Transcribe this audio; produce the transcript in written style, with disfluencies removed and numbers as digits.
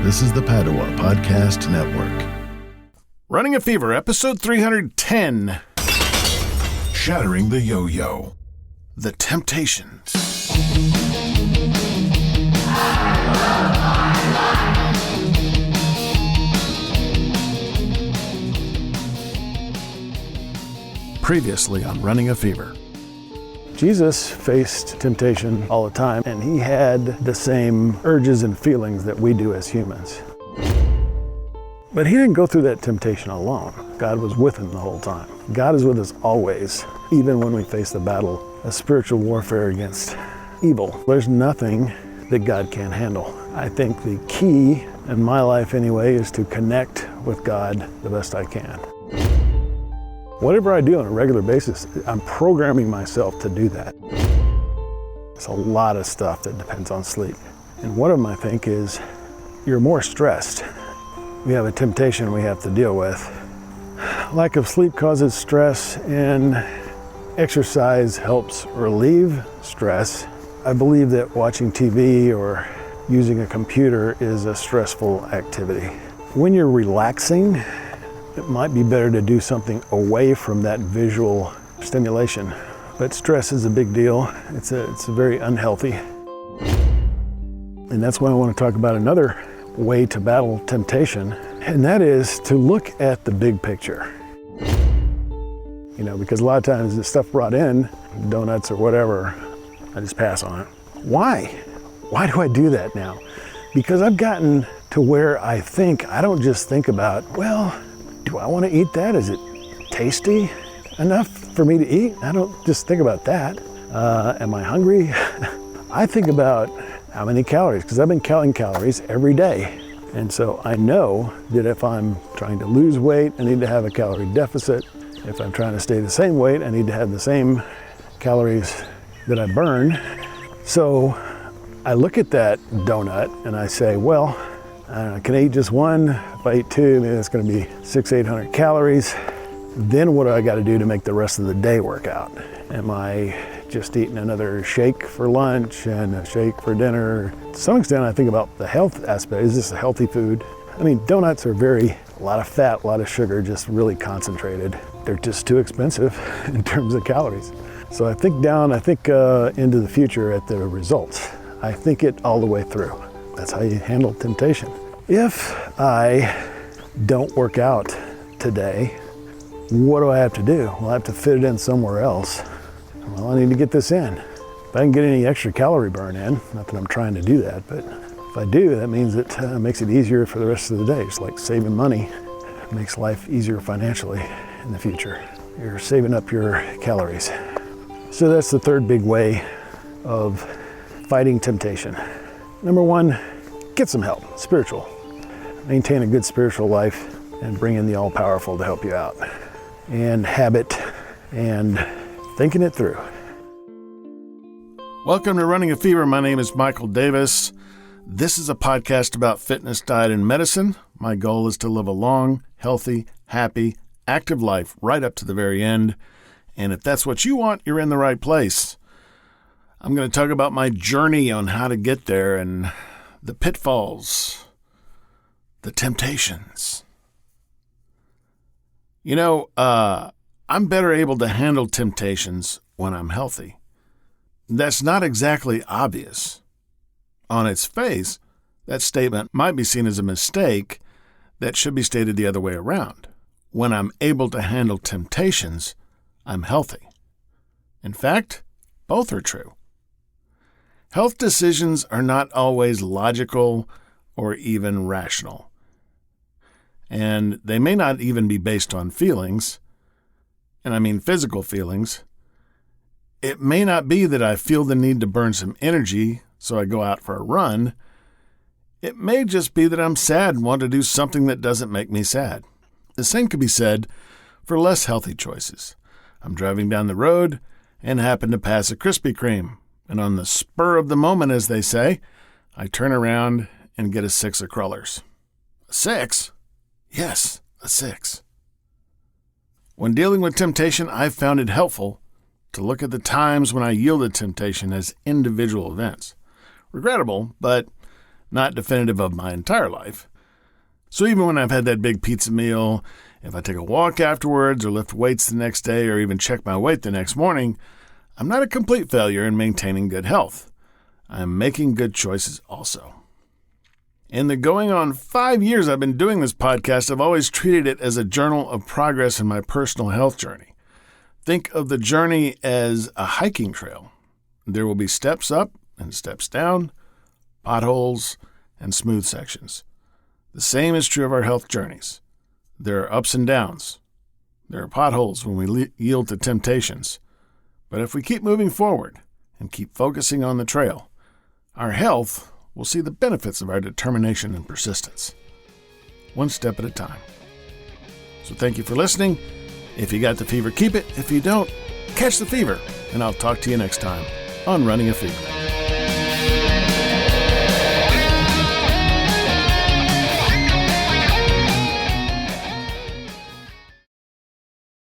This is the Padua Podcast Network. Running a Fever, episode 310. Shattering the Yo-Yo. The Temptations. Previously on Running a Fever. Jesus faced temptation all the time, and he had the same urges and feelings that we do as humans. But he didn't go through that temptation alone. God was with him the whole time. God is with us always, even when we face the battle of spiritual warfare against evil. There's nothing that God can't handle. I think the key in my life anyway is to connect with God the best I can. Whatever I do on a regular basis, I'm programming myself to do that. It's a lot of stuff that depends on sleep. And one of them, I think, is you're more stressed. We have a temptation we have to deal with. Lack of sleep causes stress, and exercise helps relieve stress. I believe that watching TV or using a computer is a stressful activity. When you're relaxing, it might be better to do something away from that visual stimulation. But stress is a big deal. It's very unhealthy. And that's why I want to talk about another way to battle temptation, and that is to look at the big picture. Because a lot of times the stuff brought in, donuts or whatever, I just pass on it. Why? Why do I do that now? Because I've gotten to where I don't just think about, well, do I want to eat that? Is it tasty enough for me to eat? I don't just think about that. Am I hungry? I think about how many calories, because I've been counting calories every day. And so I know that if I'm trying to lose weight, I need to have a calorie deficit. If I'm trying to stay the same weight, I need to have the same calories that I burn. So I look at that donut and I say, well, can I eat just one? If I eat two, maybe that's going to be 600-800 calories. Then what do I got to do to make the rest of the day work out? Am I just eating another shake for lunch and a shake for dinner? To some extent, I think about the health aspect. Is this a healthy food? I mean, donuts are a lot of fat, a lot of sugar, just really concentrated. They're just too expensive in terms of calories. So I think into the future at the results. I think it all the way through. That's how you handle temptation. If I don't work out today, what do I have to do? Well, I have to fit it in somewhere else. Well, I need to get this in. If I can get any extra calorie burn in, not that I'm trying to do that, but if I do, that means it makes it easier for the rest of the day. It's like saving money. It makes life easier financially in the future. You're saving up your calories. So that's the third big way of fighting temptation. Number one, get some help, spiritual. Maintain a good spiritual life and bring in the all-powerful to help you out. And habit and thinking it through. Welcome to Running a Fever. My name is Michael Davis. This is a podcast about fitness, diet, and medicine. My goal is to live a long, healthy, happy, active life right up to the very end. And if that's what you want, you're in the right place. I'm going to talk about my journey on how to get there and the pitfalls, the temptations. I'm better able to handle temptations when I'm healthy. That's not exactly obvious. On its face, that statement might be seen as a mistake that should be stated the other way around. When I'm able to handle temptations, I'm healthy. In fact, both are true. Health decisions are not always logical or even rational. And they may not even be based on feelings, and I mean physical feelings. It may not be that I feel the need to burn some energy, so I go out for a run. It may just be that I'm sad and want to do something that doesn't make me sad. The same could be said for less healthy choices. I'm driving down the road and happen to pass a Krispy Kreme, and on the spur of the moment, as they say, I turn around and get a 6 of crullers. A 6? Yes, a 6. When dealing with temptation, I've found it helpful to look at the times when I yielded temptation as individual events. Regrettable, but not definitive of my entire life. So even when I've had that big pizza meal, if I take a walk afterwards or lift weights the next day or even check my weight the next morning, I'm not a complete failure in maintaining good health. I'm making good choices also. In the going on 5 years I've been doing this podcast, I've always treated it as a journal of progress in my personal health journey. Think of the journey as a hiking trail. There will be steps up and steps down, potholes, and smooth sections. The same is true of our health journeys. There are ups and downs. There are potholes when we yield to temptations. But if we keep moving forward and keep focusing on the trail, our health will see the benefits of our determination and persistence, one step at a time. So thank you for listening. If you got the fever, keep it. If you don't, catch the fever. And I'll talk to you next time on Running a Fever.